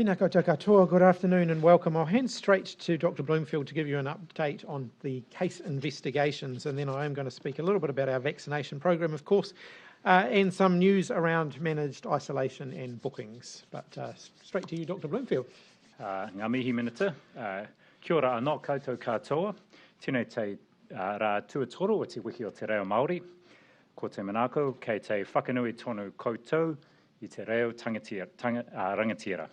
Tēnā koutou katoa, good afternoon and welcome. I'll hand straight to Dr. Bloomfield to give you an update on the case investigations, and then I am going to speak a little bit about our vaccination program, of course, and some news around managed isolation and bookings. But straight to you, Dr. Bloomfield. Ngā mihi minata, kia ora anō koutou katoa, tēnei te rā tuatoro o te wiki o te reo Māori, ko te manako kei te whakanui tonu koutou i te reo rangatira.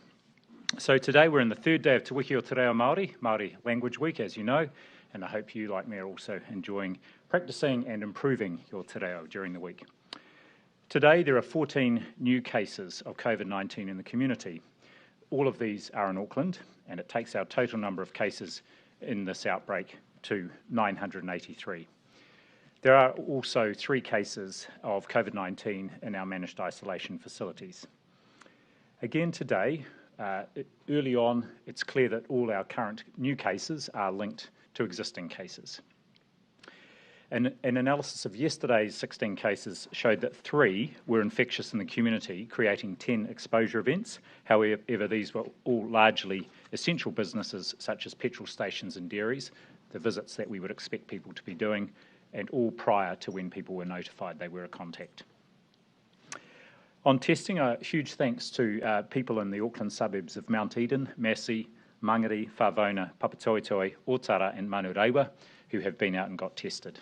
So today we're in the third day of Te Wiki o Te Reo Māori, Māori Language Week, as you know, and I hope you, like me, are also enjoying practicing and improving your te reo during the week. Today there are 14 new cases of COVID-19 in the community. All of these are in Auckland, and it takes our total number of cases in this outbreak to 983. There are also 3 cases of COVID-19 in our managed isolation facilities. Again today, early on, it's clear that all our current new cases are linked to existing cases. An analysis of yesterday's 16 cases showed that 3 were infectious in the community, creating 10 exposure events. However, these were all largely essential businesses such as petrol stations and dairies, the visits that we would expect people to be doing, and all prior to when people were notified they were a contact. On testing, a huge thanks to people in the Auckland suburbs of Mount Eden, Massey, Mangere, Whawona, Papatoetoe, Otara and Manurewa, who have been out and got tested.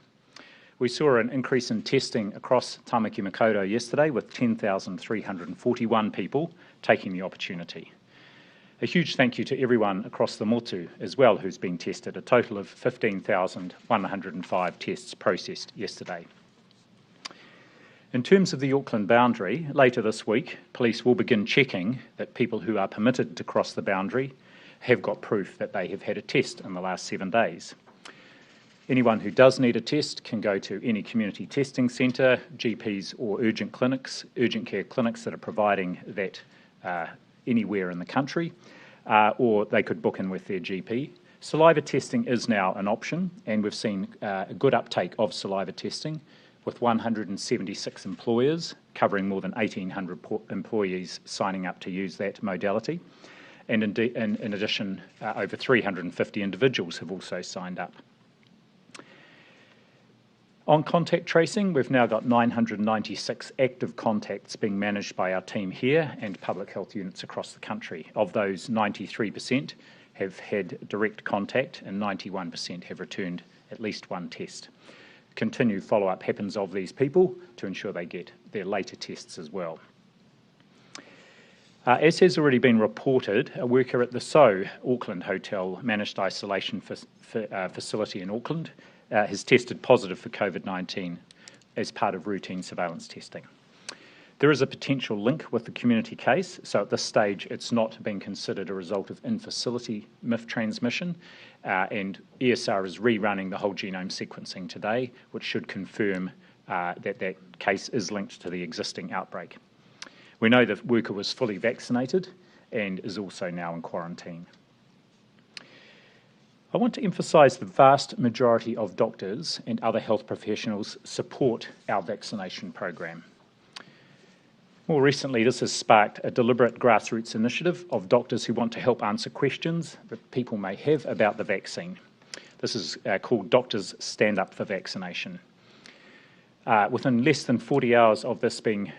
We saw an increase in testing across Tamaki Makaurau yesterday with 10,341 people taking the opportunity. A huge thank you to everyone across the motu as well who's been tested, a total of 15,105 tests processed yesterday. In terms of the Auckland boundary, later this week, police will begin checking that people who are permitted to cross the boundary have got proof that they have had a test in the last 7 days. Anyone who does need a test can go to any community testing centre, GPs or urgent care clinics that are providing that anywhere in the country, or they could book in with their GP. Saliva testing is now an option, and we've seen a good uptake of saliva testing, with 176 employers covering more than 1,800 employees signing up to use that modality. And in addition, over 350 individuals have also signed up. On contact tracing, we've now got 996 active contacts being managed by our team here and public health units across the country. Of those, 93% have had direct contact and 91% have returned at least one test. Continued follow-up happens of these people to ensure they get their later tests as well. As has already been reported, a worker at the So Auckland Hotel managed isolation facility in Auckland has tested positive for COVID-19 as part of routine surveillance testing. There is a potential link with the community case, so at this stage it's not being considered a result of in-facility MIF transmission, and ESR is rerunning the whole genome sequencing today, which should confirm that case is linked to the existing outbreak. We know the worker was fully vaccinated and is also now in quarantine. I want to emphasise the vast majority of doctors and other health professionals support our vaccination program. More recently, this has sparked a deliberate grassroots initiative of doctors who want to help answer questions that people may have about the vaccine. This is called Doctors Stand Up for Vaccination. Within less than 40 hours of this being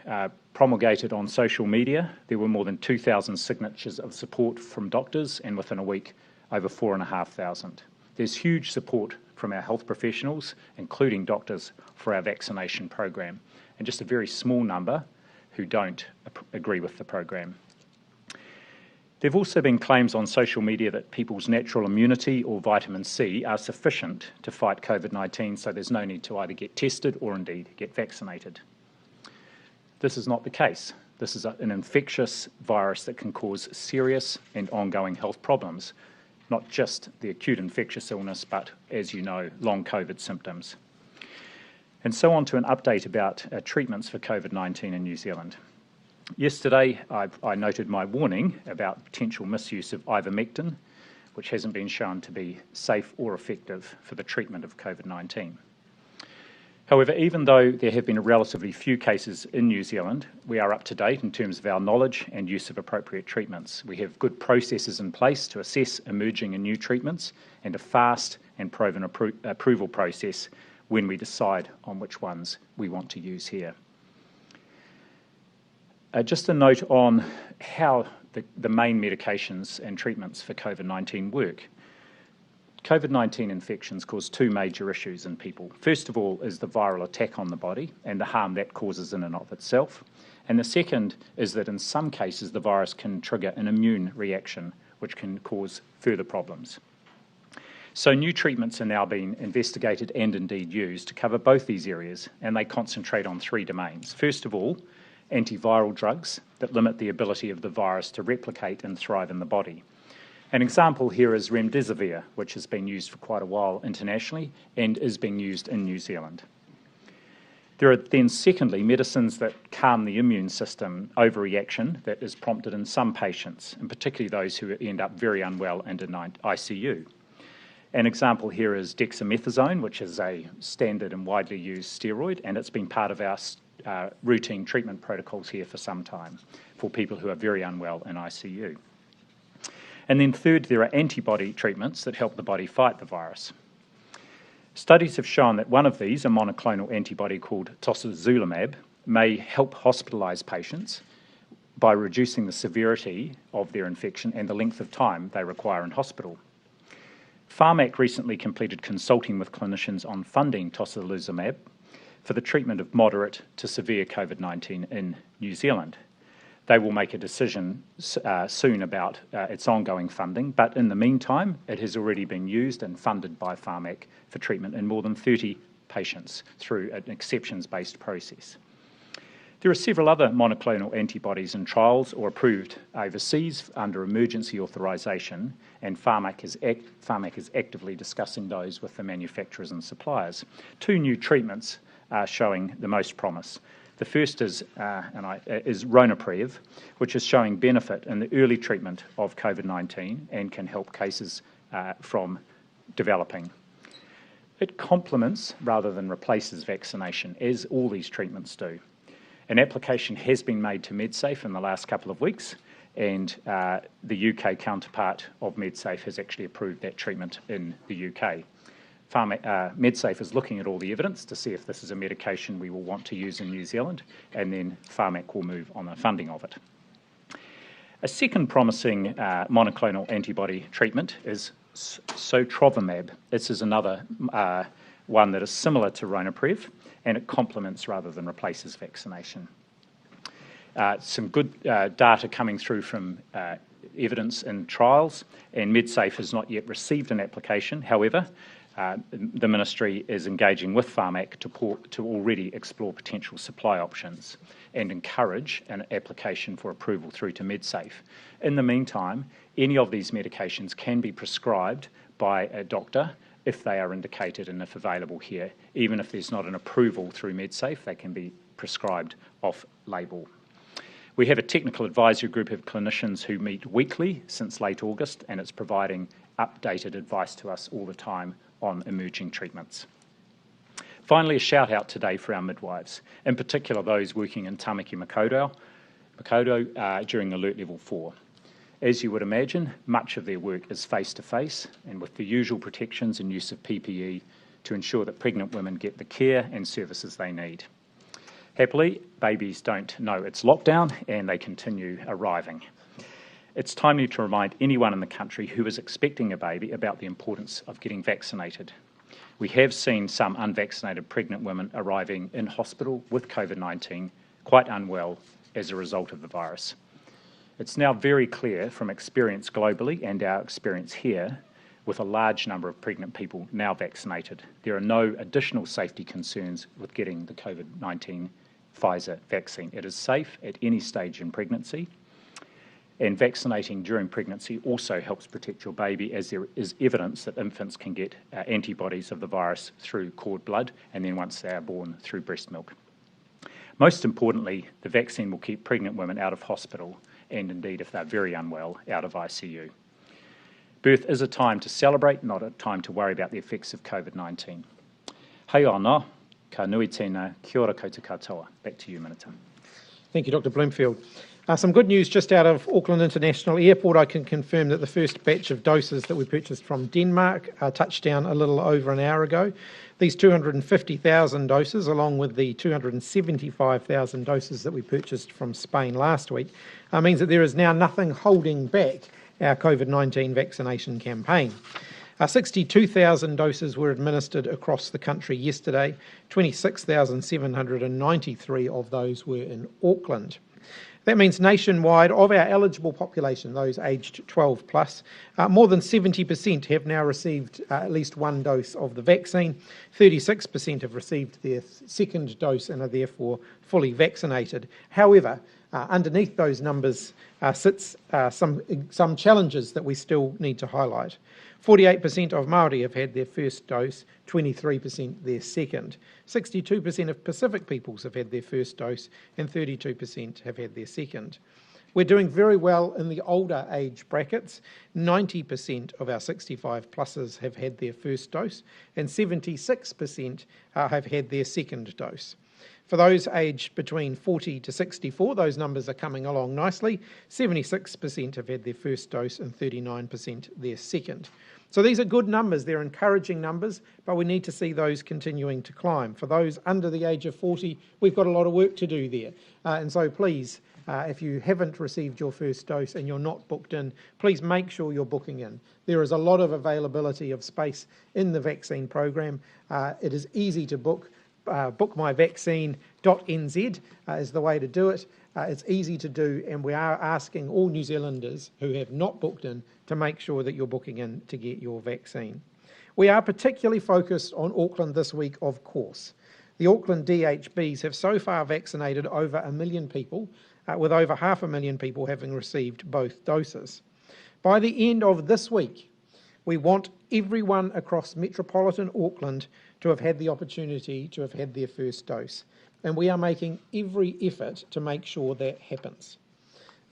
promulgated on social media, there were more than 2,000 signatures of support from doctors, and within a week, over 4,500. There's huge support from our health professionals, including doctors, for our vaccination program, and just a very small number who don't agree with the program. There have also been claims on social media that people's natural immunity or vitamin C are sufficient to fight COVID-19, so there's no need to either get tested or indeed get vaccinated. This is not the case. This is an infectious virus that can cause serious and ongoing health problems, not just the acute infectious illness, but, as you know, long COVID symptoms. And so on to an update about treatments for COVID-19 in New Zealand. Yesterday, I noted my warning about potential misuse of ivermectin, which hasn't been shown to be safe or effective for the treatment of COVID-19. However, even though there have been relatively few cases in New Zealand, we are up to date in terms of our knowledge and use of appropriate treatments. We have good processes in place to assess emerging and new treatments and a fast and proven approval process when we decide on which ones we want to use here. Just a note on how the main medications and treatments for COVID-19 work. COVID-19 infections cause two major issues in people. First of all is the viral attack on the body and the harm that causes in and of itself. And the second is that in some cases the virus can trigger an immune reaction which can cause further problems. So new treatments are now being investigated and indeed used to cover both these areas, and they concentrate on three domains. First of all, antiviral drugs that limit the ability of the virus to replicate and thrive in the body. An example here is remdesivir, which has been used for quite a while internationally and is being used in New Zealand. There are then, secondly, medicines that calm the immune system overreaction that is prompted in some patients, and particularly those who end up very unwell and in ICU. An example here is dexamethasone, which is a standard and widely used steroid, and it's been part of our routine treatment protocols here for some time for people who are very unwell in ICU. And then third, there are antibody treatments that help the body fight the virus. Studies have shown that one of these, a monoclonal antibody called tocilizumab, may help hospitalised patients by reducing the severity of their infection and the length of time they require in hospital. Pharmac recently completed consulting with clinicians on funding tocilizumab for the treatment of moderate to severe COVID-19 in New Zealand. They will make a decision soon about its ongoing funding, but in the meantime, it has already been used and funded by Pharmac for treatment in more than 30 patients through an exceptions-based process. There are several other monoclonal antibodies in trials or approved overseas under emergency authorisation, and Pharmac is actively discussing those with the manufacturers and suppliers. Two new treatments are showing the most promise. The first is Ronapreve, which is showing benefit in the early treatment of COVID-19 and can help cases from developing. It complements rather than replaces vaccination, as all these treatments do. An application has been made to MedSafe in the last couple of weeks, and the UK counterpart of MedSafe has actually approved that treatment in the UK. MedSafe is looking at all the evidence to see if this is a medication we will want to use in New Zealand, and then Pharmac will move on the funding of it. A second promising monoclonal antibody treatment is sotrovimab. This is another one that is similar to Ronapreve, and it complements rather than replaces vaccination. Some good data coming through from evidence in trials, and MedSafe has not yet received an application. However, the Ministry is engaging with Pharmac to already explore potential supply options and encourage an application for approval through to MedSafe. In the meantime, any of these medications can be prescribed by a doctor if they are indicated and if available here. Even if there's not an approval through MedSafe, they can be prescribed off-label. We have a technical advisory group of clinicians who meet weekly since late August, and it's providing updated advice to us all the time on emerging treatments. Finally, a shout out today for our midwives, in particular those working in Tamaki Makaurau during Alert Level 4. As you would imagine, much of their work is face-to-face and with the usual protections and use of PPE to ensure that pregnant women get the care and services they need. Happily, babies don't know it's lockdown and they continue arriving. It's timely to remind anyone in the country who is expecting a baby about the importance of getting vaccinated. We have seen some unvaccinated pregnant women arriving in hospital with COVID-19, quite unwell as a result of the virus. It's now very clear from experience globally and our experience here, with a large number of pregnant people now vaccinated, there are no additional safety concerns with getting the COVID-19 Pfizer vaccine. It is safe at any stage in pregnancy, and vaccinating during pregnancy also helps protect your baby, as there is evidence that infants can get antibodies of the virus through cord blood and then once they are born through breast milk. Most importantly, the vaccine will keep pregnant women out of hospital and indeed, if they're very unwell, out of ICU. Birth is a time to celebrate, not a time to worry about the effects of COVID-19. Hei anō, Ka nui tēnā, kia ora koutou katoa. Back to you, Minita. Thank you, Dr. Bloomfield. Some good news just out of Auckland International Airport. I can confirm that the first batch of doses that we purchased from Denmark touched down a little over an hour ago. These 250,000 doses, along with the 275,000 doses that we purchased from Spain last week, means that there is now nothing holding back our COVID-19 vaccination campaign. 62,000 doses were administered across the country yesterday. 26,793 of those were in Auckland. That means nationwide, of our eligible population, those aged 12 plus, more than 70% have now received at least one dose of the vaccine. 36% have received their second dose and are therefore fully vaccinated. However, underneath those numbers sits some challenges that we still need to highlight. 48% of Māori have had their first dose, 23% their second. 62% of Pacific peoples have had their first dose, and 32% have had their second. We're doing very well in the older age brackets. 90% of our 65 pluses have had their first dose, and 76% have had their second dose. For those aged between 40 to 64, those numbers are coming along nicely. 76% have had their first dose and 39% their second. So these are good numbers, they're encouraging numbers, but we need to see those continuing to climb. For those under the age of 40, we've got a lot of work to do there. And so please, if you haven't received your first dose and you're not booked in, please make sure you're booking in. There is a lot of availability of space in the vaccine program. It is easy to book. Bookmyvaccine.nz is the way to do it. It's easy to do, and we are asking all New Zealanders who have not booked in to make sure that you're booking in to get your vaccine. We are particularly focused on Auckland this week, of course. The Auckland DHBs have so far vaccinated over 1 million people, with over 500,000 people having received both doses. By the end of this week, we want everyone across metropolitan Auckland to have had the opportunity to have had their first dose. And we are making every effort to make sure that happens.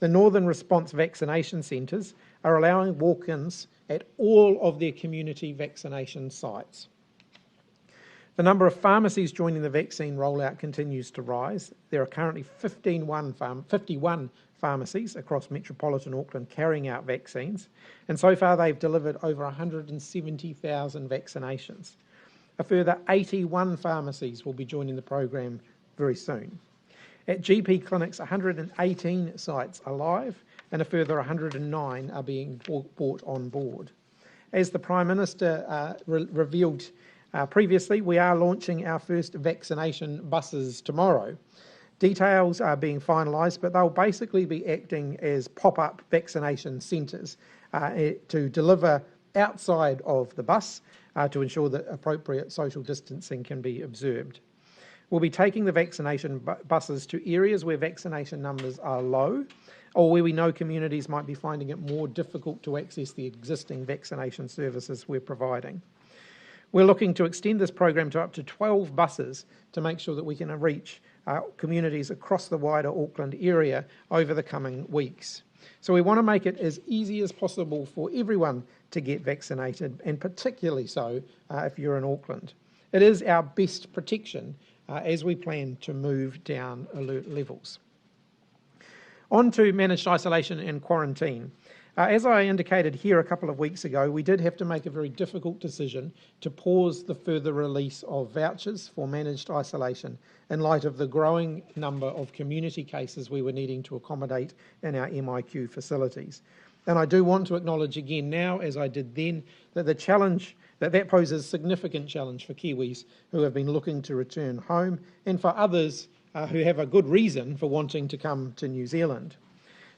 The Northern Response vaccination centres are allowing walk-ins at all of their community vaccination sites. The number of pharmacies joining the vaccine rollout continues to rise. There are currently 51 pharmacies across metropolitan Auckland carrying out vaccines, and so far they've delivered over 170,000 vaccinations. A further 81 pharmacies will be joining the program very soon. At GP clinics, 118 sites are live, and a further 109 are being brought on board. As the Prime Minister revealed previously, we are launching our first vaccination buses tomorrow. Details are being finalised, but they'll basically be acting as pop-up vaccination centres to deliver outside of the bus to ensure that appropriate social distancing can be observed. We'll be taking the vaccination buses to areas where vaccination numbers are low, or where we know communities might be finding it more difficult to access the existing vaccination services we're providing. We're looking to extend this program to up to 12 buses to make sure that we can reach communities across the wider Auckland area over the coming weeks. So we want to make it as easy as possible for everyone to get vaccinated, and particularly so if you're in Auckland. It is our best protection as we plan to move down alert levels. On to managed isolation and quarantine. As I indicated here a couple of weeks ago, we did have to make a very difficult decision to pause the further release of vouchers for managed isolation in light of the growing number of community cases we were needing to accommodate in our MIQ facilities. And I do want to acknowledge again now, as I did then, that that poses a significant challenge for Kiwis who have been looking to return home, and for others who have a good reason for wanting to come to New Zealand.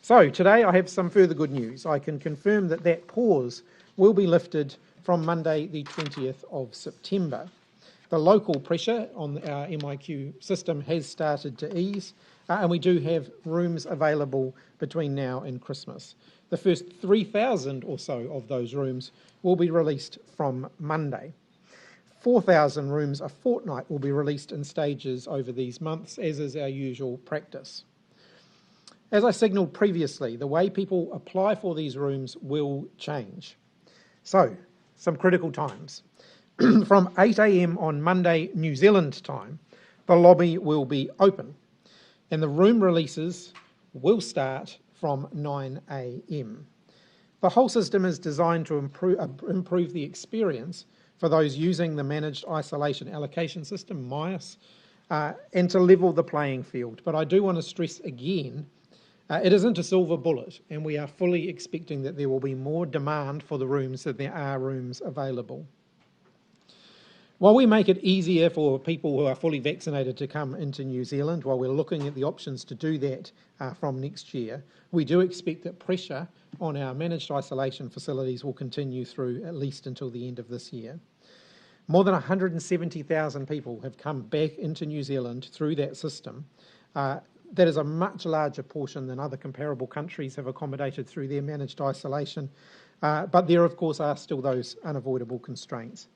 So today I have some further good news. I can confirm that that pause will be lifted from Monday the 20th of September. The local pressure on our MIQ system has started to ease, and we do have rooms available between now and Christmas. The first 3,000 or so of those rooms will be released from Monday. 4,000 rooms a fortnight will be released in stages over these months, as is our usual practice. As I signalled previously, the way people apply for these rooms will change. So, some critical times. from 8 a.m. on Monday, New Zealand time, the lobby will be open and the room releases will start from 9 a.m. The whole system is designed to improve the experience for those using the Managed Isolation Allocation System, MIAS, and to level the playing field. But I do want to stress again, it isn't a silver bullet, and we are fully expecting that there will be more demand for the rooms than there are rooms available. While we make it easier for people who are fully vaccinated to come into New Zealand, while we're looking at the options to do that from next year, we do expect that pressure on our managed isolation facilities will continue through at least until the end of this year. More than 170,000 people have come back into New Zealand through that system. That is a much larger portion than other comparable countries have accommodated through their managed isolation, but there of course are still those unavoidable constraints.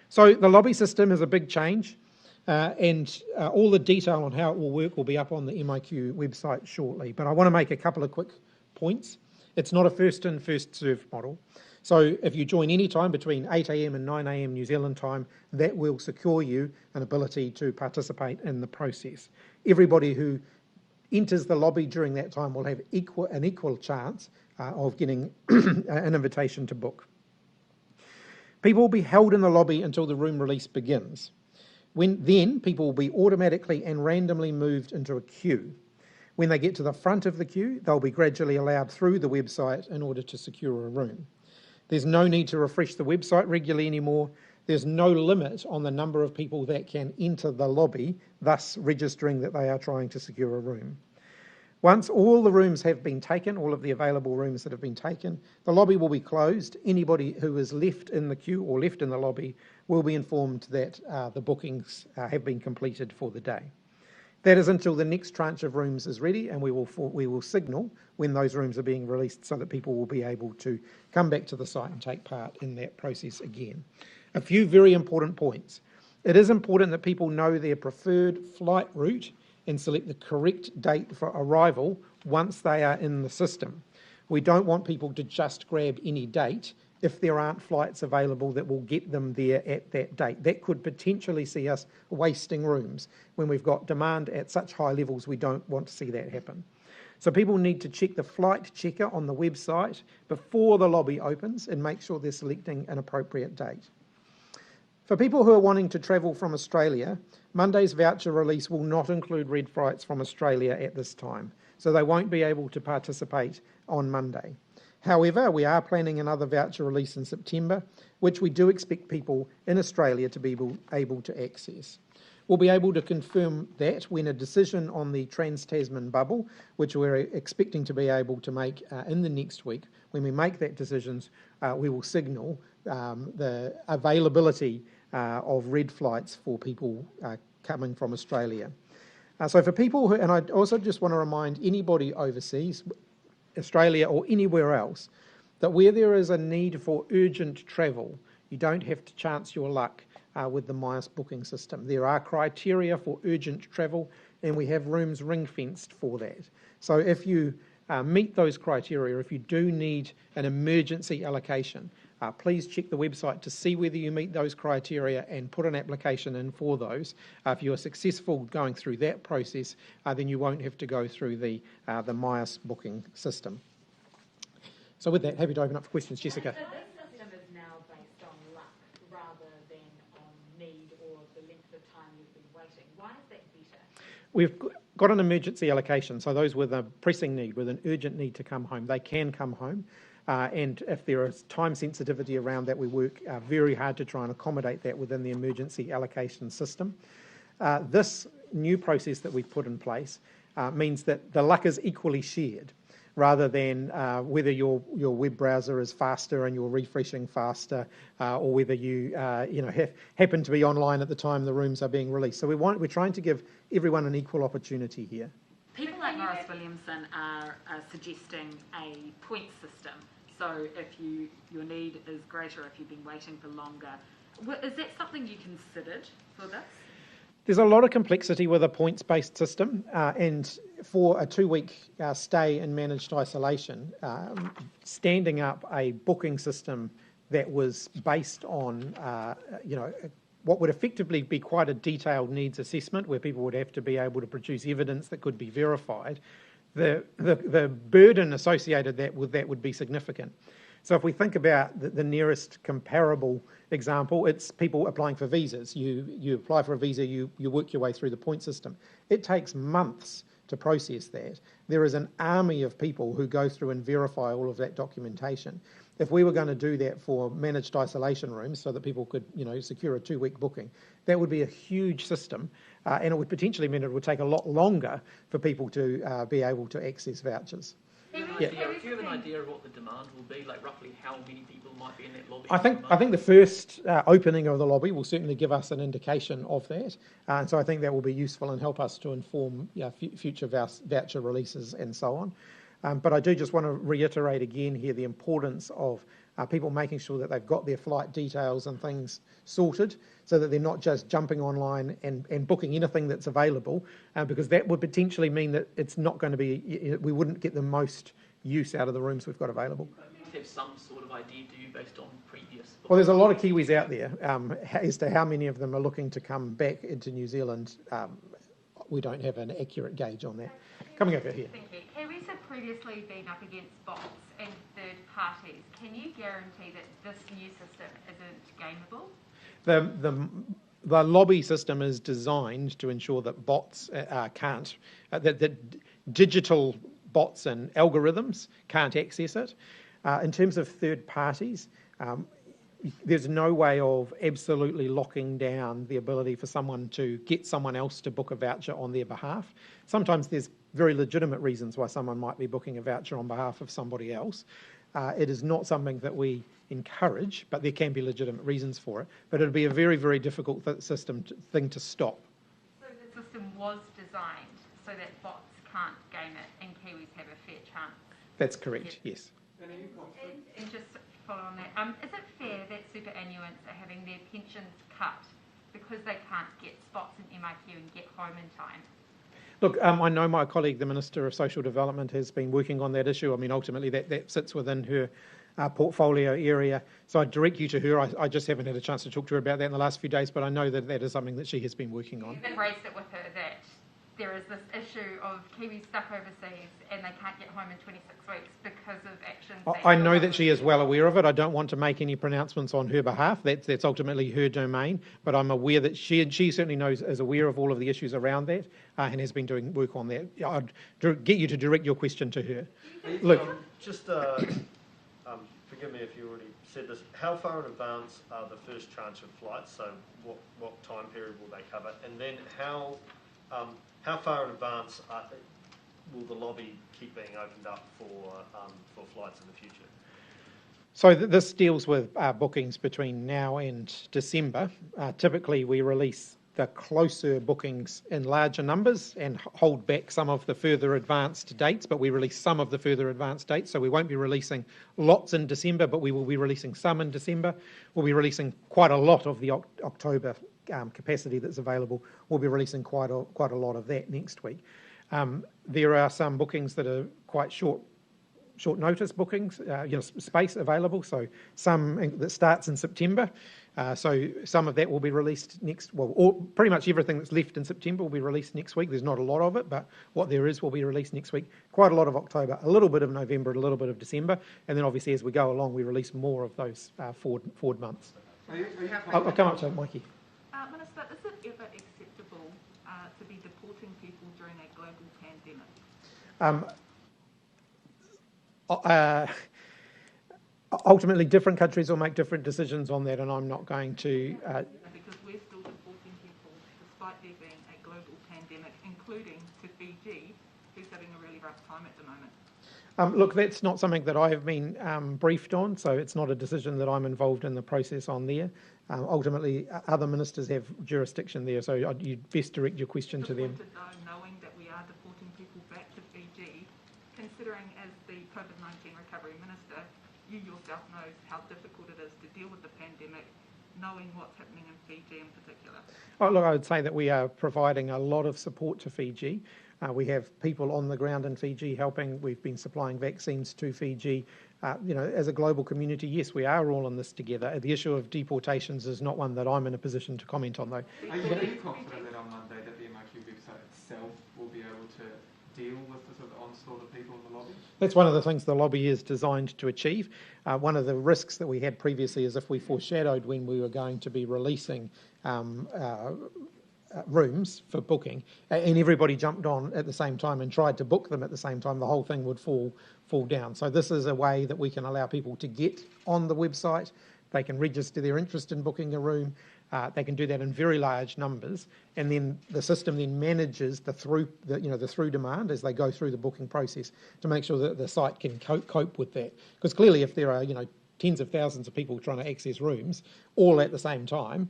So the lobby system is a big change, and all the detail on how it will work will be up on the MIQ website shortly. But I want to make a couple of quick points. It's not a first in, first served model. So if you join any time between 8 a.m. and 9 a.m. New Zealand time, that will secure you an ability to participate in the process. Everybody who enters the lobby during that time will have an equal chance of getting an invitation to book. People will be held in the lobby until the room release begins. Then people will be automatically and randomly moved into a queue. When they get to the front of the queue, they'll be gradually allowed through the website in order to secure a room. There's no need to refresh the website regularly anymore. There's no limit on the number of people that can enter the lobby, thus registering that they are trying to secure a room. Once all the rooms have been taken, all of the available rooms that have been taken, the lobby will be closed. Anybody who is left in the queue or left in the lobby will be informed that the bookings have been completed for the day. That is until the next tranche of rooms is ready, and we will signal when those rooms are being released so that people will be able to come back to the site and take part in that process again. A few very important points. It is important that people know their preferred flight route and select the correct date for arrival once they are in the system. We don't want people to just grab any date if there aren't flights available that will get them there at that date. That could potentially see us wasting rooms. When we've got demand at such high levels, we don't want to see that happen. So people need to check the flight checker on the website before the lobby opens and make sure they're selecting an appropriate date. For people who are wanting to travel from Australia, Monday's voucher release will not include red flights from Australia at this time, so they won't be able to participate on Monday. However, we are planning another voucher release in September, which we do expect people in Australia to be able to access. We'll be able to confirm that when a decision on the Trans-Tasman bubble, which we're expecting to be able to make in the next week, when we make that decision, we will signal the availability of red flights for people coming from Australia. So for people who, and I also just want to remind anybody overseas, Australia or anywhere else, that where there is a need for urgent travel, you don't have to chance your luck with the MIAS booking system. There are criteria for urgent travel, and we have rooms ring-fenced for that. So if you meet those criteria, if you do need an emergency allocation, please check the website to see whether you meet those criteria and put an application in for those. If you are successful going through that process, then you won't have to go through the MIAS booking system. So with that, happy to open up for questions. Jessica. So this system is now based on luck rather than on need or the length of time you've been waiting. Why is that better? We've got an emergency allocation, so those with a pressing need, with an urgent need to come home, they can come home. And if there is time sensitivity around that, we work very hard to try and accommodate that within the emergency allocation system. This new process that we've put in place means that the luck is equally shared, rather than whether your web browser is faster and you're refreshing faster, or whether you happen to be online at the time the rooms are being released. So we're trying to give everyone an equal opportunity here. People like Morris Williamson are suggesting a point system. So if your need is greater, if you've been waiting for longer, is that something you considered for this? There's a lot of complexity with a points-based system, and for a 2-week stay in managed isolation, standing up a booking system that was based on, what would effectively be quite a detailed needs assessment where people would have to be able to produce evidence that could be verified, the burden associated with that would be significant. So if we think about the nearest comparable example, it's people applying for visas. You apply for a visa, you work your way through the point system. It takes months to process that. There is an army of people who go through and verify all of that documentation. If we were going to do that for managed isolation rooms so that people could, secure a 2-week booking, that would be a huge system, and it would potentially mean it would take a lot longer for people to be able to access vouchers. Do you have an idea of what the demand will be, like roughly how many people might be in that lobby? I think the first opening of the lobby will certainly give us an indication of that, and so I think that will be useful and help us to inform future voucher releases and so on. But I do just want to reiterate again here the importance of people making sure that they've got their flight details and things sorted so that they're not just jumping online and booking anything that's available, because that would potentially mean that it's not going to be, we wouldn't get the most use out of the rooms we've got available. You have some sort of idea, do you, based on previous? Well, there's a lot of Kiwis out there. As to how many of them are looking to come back into New Zealand, we don't have an accurate gauge on that. Coming over here. Thank you. Kiwis have previously been up against bots and third parties. Can you guarantee that this new system isn't gameable? The lobby system is designed to ensure that bots can't, that digital bots and algorithms can't access it. In terms of third parties, there's no way of absolutely locking down the ability for someone to get someone else to book a voucher on their behalf. Sometimes there's very legitimate reasons why someone might be booking a voucher on behalf of somebody else. It is not something that we encourage, but there can be legitimate reasons for it. But it'll be a very, very difficult thing to stop. So the system was designed so that bots can't game it and Kiwis have a fair chance? That's correct, yes. And just to follow on that, is it fair that superannuants are having their pensions cut because they can't get spots in MIQ and get home in time? Look, I know my colleague, the Minister of Social Development, has been working on that issue. I mean, ultimately that sits within her portfolio area. So I direct you to her. I just haven't had a chance to talk to her about that in the last few days, but I know that that is something that she has been working on. You've raised it with her that there is this issue of Kiwis stuck overseas and they can't get home in 26 weeks because of actions. I know that she is well aware of it. I don't want to make any pronouncements on her behalf. That's ultimately her domain, but I'm aware that she certainly is aware of all of the issues around that and has been doing work on that. I'd get you to direct your question to her. Look, forgive me if you already said this. How far in advance are the first tranche of flights? So what time period will they cover? And then how far in advance will the lobby keep being opened up for flights in the future? So this deals with bookings between now and December. Typically, we release the closer bookings in larger numbers and hold back some of the further advanced dates, but we release some of the further advanced dates. So we won't be releasing lots in December, but we will be releasing some in December. We'll be releasing quite a lot of the October capacity that's available. We'll be releasing quite a lot of that next week. There are some bookings that are quite short notice bookings, space available. So some that starts in September. So some of that will be released pretty much everything that's left in September will be released next week. There's not a lot of it, but what there is will be released next week. Quite a lot of October, a little bit of November, a little bit of December, and then obviously as we go along, we release more of those forward months. I'll come up to Mikey. Minister, is it ever acceptable to be deporting people during a global pandemic? Ultimately, different countries will make different decisions on that, and I'm not going to... Because we're still deporting people despite there being a global pandemic, including to Fiji, who's having a really rough time at the moment. Look, that's not something that I have been briefed on, so it's not a decision that I'm involved in the process on there. Ultimately, other ministers have jurisdiction there, so you'd best direct your question to them. Knowing that we are deporting people back to Fiji, considering as the COVID-19 recovery minister, you yourself knows how difficult it is to deal with the pandemic, knowing what's happening in Fiji in particular. Oh, look, I would say that we are providing a lot of support to Fiji. We have people on the ground in Fiji helping. We've been supplying vaccines to Fiji. as a global community, yes, we are all in this together. The issue of deportations is not one that I'm in a position to comment on, though. Are you confident that on Monday that the MIQ website itself will be able to deal with the sort of onslaught of people in the lobby? That's one of the things the lobby is designed to achieve. One of the risks that we had previously is if we foreshadowed when we were going to be releasing rooms for booking, and everybody jumped on at the same time and tried to book them at the same time, the whole thing would fall down. So this is a way that we can allow people to get on the website. They can register their interest in booking a room. They can do that in very large numbers, and then the system then manages the through demand as they go through the booking process to make sure that the site can cope with that. Because clearly, if there are tens of thousands of people trying to access rooms all at the same time,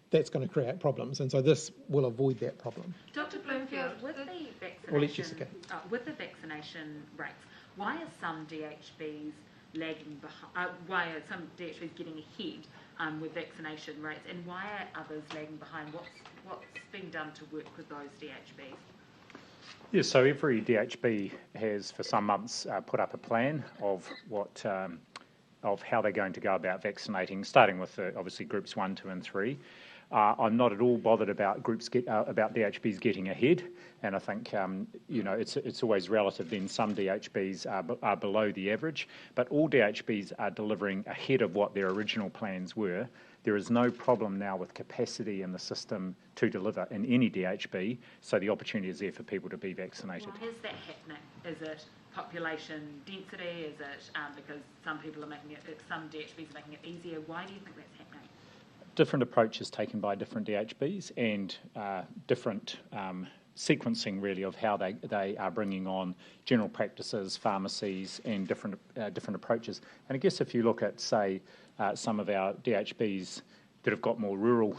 that's going to create problems, and so this will avoid that problem. Dr. Bloomfield, with the vaccination rates, why are some DHBs lagging behind? Why are some DHBs getting ahead with vaccination rates, and why are others lagging behind? What's being done to work with those DHBs? Yeah, so every DHB has for some months put up a plan of what of how they're going to go about vaccinating, starting with obviously groups 1, 2 and 3. I'm not at all bothered about about DHBs getting ahead, and I think it's always relative. Then some DHBs are below the average, but all DHBs are delivering ahead of what their original plans were. There is no problem now with capacity in the system to deliver in any DHB, so the opportunity is there for people to be vaccinated. Why is that happening? Is it population density? Is it because some people are making it, some DHBs are making it easier? Why do you think that's happening? Different approaches taken by different DHBs and different sequencing really of how they are bringing on general practices, pharmacies and different approaches. And I guess if you look at, say, some of our DHBs that have got more rural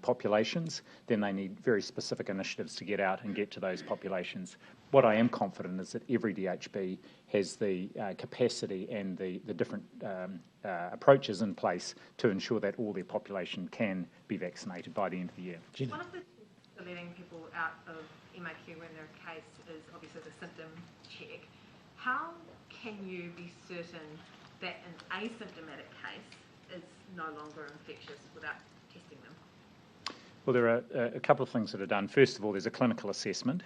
populations, then they need very specific initiatives to get out and get to those populations. What I am confident is that every DHB has the capacity and the different approaches in place to ensure that all their population can be vaccinated by the end of the year. One of the things for letting people out of MIQ when they're a case is obviously the symptom check. How can you be certain that an asymptomatic case is no longer infectious without testing them? Well, there are a couple of things that are done. First of all, there's a clinical assessment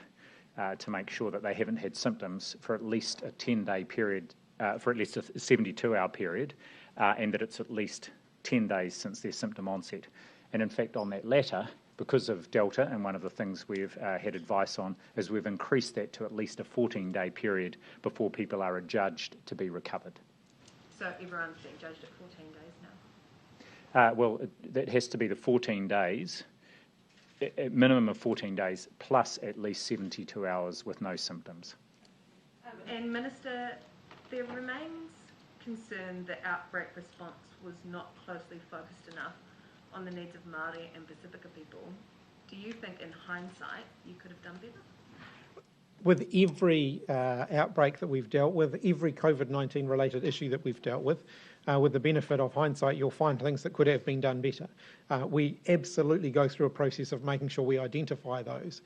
to make sure that they haven't had symptoms for at least a 10-day period, for at least a 72-hour period, and that it's at least 10 days since their symptom onset. And in fact, on that latter, because of Delta, and one of the things we've had advice on is we've increased that to at least a 14-day period before people are adjudged to be recovered. So everyone's being judged at 14 days now? Well, that has to be the 14 days, a minimum of 14 days, plus at least 72 hours with no symptoms. And Minister, there remains concern that outbreak response was not closely focused enough on the needs of Māori and Pacifica people. Do you think in hindsight you could have done better? With every outbreak that we've dealt with, every COVID-19 related issue that we've dealt with the benefit of hindsight, you'll find things that could have been done better. We absolutely go through a process of making sure we identify those.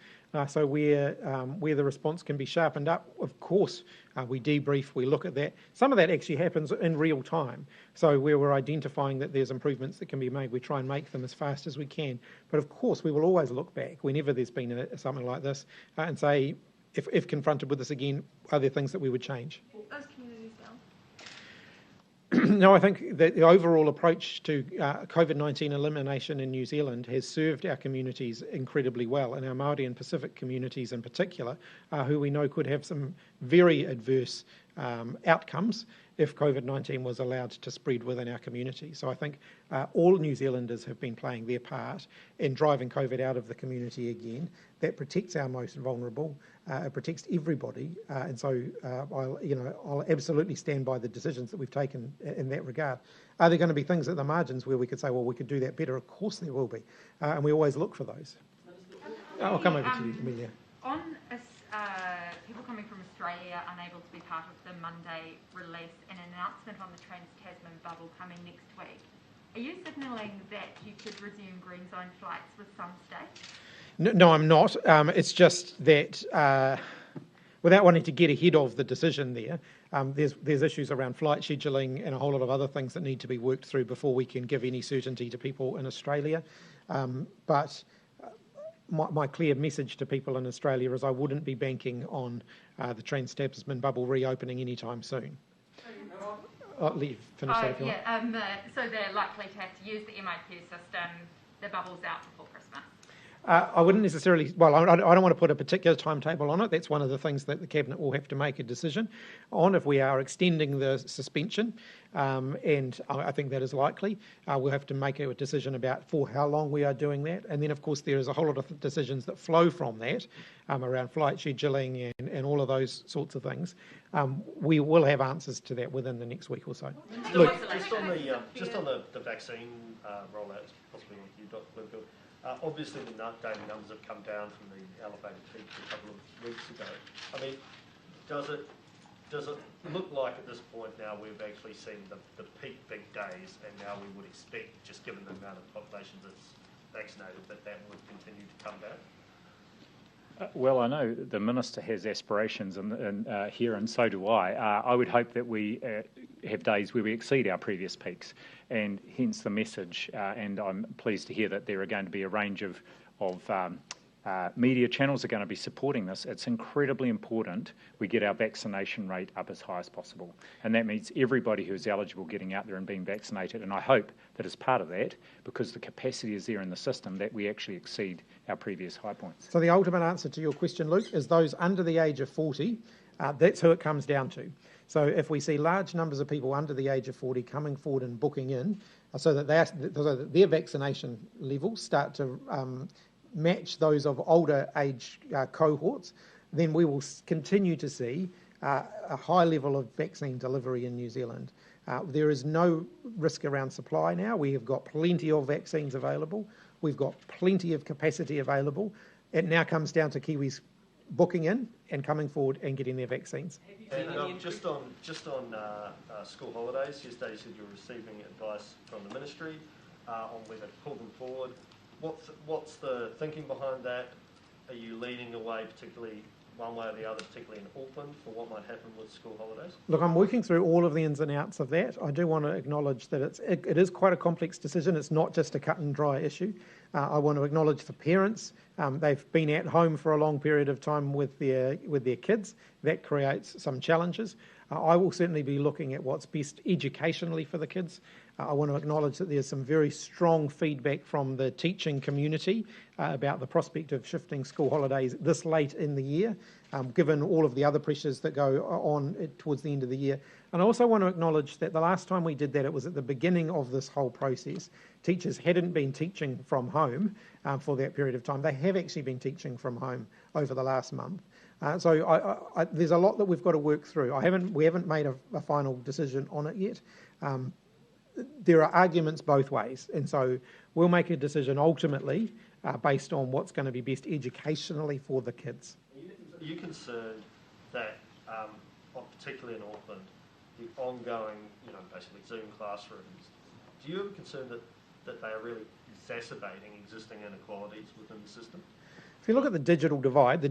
So where the response can be sharpened up, of course, we debrief, we look at that. Some of that actually happens in real time. So where we're identifying that there's improvements that can be made, we try and make them as fast as we can. But of course, we will always look back whenever there's been something like this and say, if confronted with this again, are there things that we would change? Those communities No, I think that the overall approach to COVID-19 elimination in New Zealand has served our communities incredibly well, and our Māori and Pacific communities in particular, who we know could have some very adverse outcomes if COVID-19 was allowed to spread within our community. So I think all New Zealanders have been playing their part in driving COVID out of the community again. That protects our most vulnerable. It protects everybody, and so I'll absolutely stand by the decisions that we've taken in that regard. Are there going to be things at the margins where we could say, well, we could do that better? Of course there will be, and we always look for those. I'll come over to you, Amelia. On people coming from Australia unable to be part of the Monday release and an announcement on the Trans-Tasman bubble coming next week, are you signalling that you could resume green zone flights with some states? No, I'm not. It's just that without wanting to get ahead of the decision there, There's issues around flight scheduling and a whole lot of other things that need to be worked through before we can give any certainty to people in Australia. But my clear message to people in Australia is I wouldn't be banking on the Trans-Tasman bubble reopening anytime soon. I'll finish that if you want. So they're likely to have to use the MIQ system, the bubble's out before Christmas. I wouldn't necessarily, well, I don't want to put a particular timetable on it. That's one of the things that the Cabinet will have to make a decision on if we are extending the suspension, and I think that is likely. We'll have to make a decision about for how long we are doing that. And then, of course, there is a whole lot of decisions that flow from that around flight scheduling and all of those sorts of things. We will have answers to that within the next week or so. Look, just on the vaccine rollout, possibly with you, Dr. Bloomfield. Obviously, the daily numbers have come down from the elevated peak a couple of weeks ago. I mean, does it look like at this point now we've actually seen the peak big days, and now we would expect, just given the amount of population that's vaccinated, that would continue to come down? Well, I know the Minister has aspirations here, and so do I. I would hope that we have days where we exceed our previous peaks, and hence the message. And I'm pleased to hear that there are going to be a range of media channels that are going to be supporting this. It's incredibly important we get our vaccination rate up as high as possible. And that means everybody who is eligible getting out there and being vaccinated. And I hope that as part of that, because the capacity is there in the system, that we actually exceed our previous high points. So the ultimate answer to your question, Luke, is those under the age of 40, that's who it comes down to. So if we see large numbers of people under the age of 40 coming forward and booking in, so that their vaccination levels start to match those of older age cohorts, then we will continue to see a high level of vaccine delivery in New Zealand. There is no risk around supply now. We have got plenty of vaccines available. We've got plenty of capacity available. It now comes down to Kiwis booking in and coming forward and getting their vaccines. And just on school holidays, yesterday you said you're receiving advice from the Ministry on whether to pull them forward. What's the thinking behind that? Are you leaning away particularly one way or the other, particularly in Auckland, for what might happen with school holidays? Look, I'm working through all of the ins and outs of that. I do want to acknowledge that it is quite a complex decision. It's not just a cut and dry issue. I want to acknowledge the parents. They've been at home for a long period of time with their kids. That creates some challenges. I will certainly be looking at what's best educationally for the kids. I want to acknowledge that there's some very strong feedback from the teaching community about the prospect of shifting school holidays this late in the year, given all of the other pressures that go on towards the end of the year. And I also want to acknowledge that the last time we did that, it was at the beginning of this whole process. Teachers hadn't been teaching from home for that period of time. They have actually been teaching from home over the last month. So there's a lot that we've got to work through. We haven't made a final decision on it yet. There are arguments both ways, and so we'll make a decision ultimately based on what's going to be best educationally for the kids. Are you concerned that, particularly in Auckland, the ongoing, basically Zoom classrooms, do you have a concern that they are really exacerbating existing inequalities within the system? If you look at the digital divide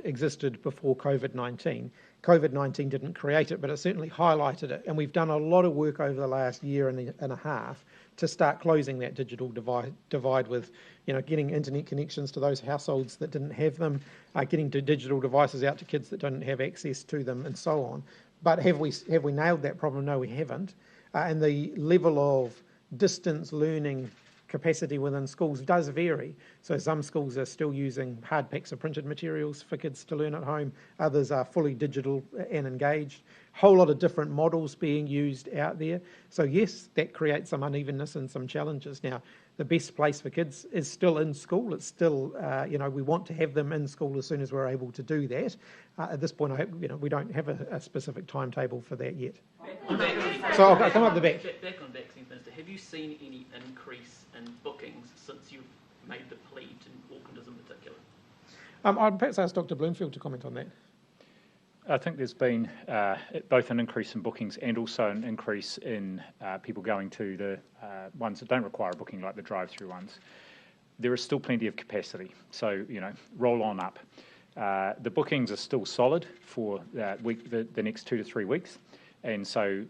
existed before Covid-19. Covid-19 didn't create it, but it certainly highlighted it. And we've done a lot of work over the last year and a half to start closing that digital divide with, getting internet connections to those households that didn't have them, getting digital devices out to kids that don't have access to them, and so on. But have we nailed that problem? No, we haven't. And the level of distance learning capacity within schools does vary. So some schools are still using hard packs of printed materials for kids to learn at home. Others are fully digital and engaged. Whole lot of different models being used out there. So yes, that creates some unevenness and some challenges. Now, the best place for kids is still in school. It's still, we want to have them in school as soon as we're able to do that. At this point, we don't have a specific timetable for that yet. So I'll come up the back. Back on vaccines, Minister, have you seen any increase in bookings since you've made the plea to Aucklanders in particular? I'll perhaps ask Dr. Bloomfield to comment on that. I think there's been both an increase in bookings and also an increase in people going to the ones that don't require a booking, like the drive-through ones. There is still plenty of capacity, so roll on up. The bookings are still solid for the next 2 to 3 weeks, and so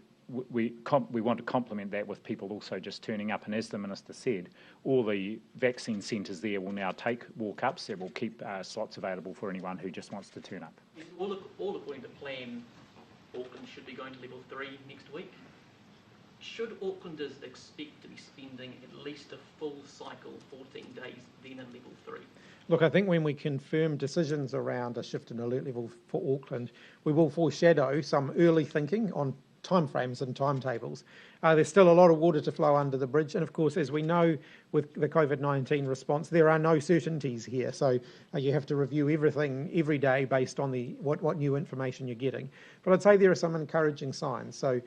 we want to complement that with people also just turning up. And as the Minister said, all the vaccine centres there will now take walk-ups that will keep slots available for anyone who just wants to turn up. All according to plan, Auckland should be going to level 3 next week. Should Aucklanders expect to be spending at least a full cycle, 14 days, then in level 3? Look, I think when we confirm decisions around a shift in alert level for Auckland, we will foreshadow some early thinking on timeframes and timetables. There's still a lot of water to flow under the bridge, and of course, as we know with the COVID-19 response, there are no certainties here. So you have to review everything every day based on what new information you're getting. But I'd say there are some encouraging signs. So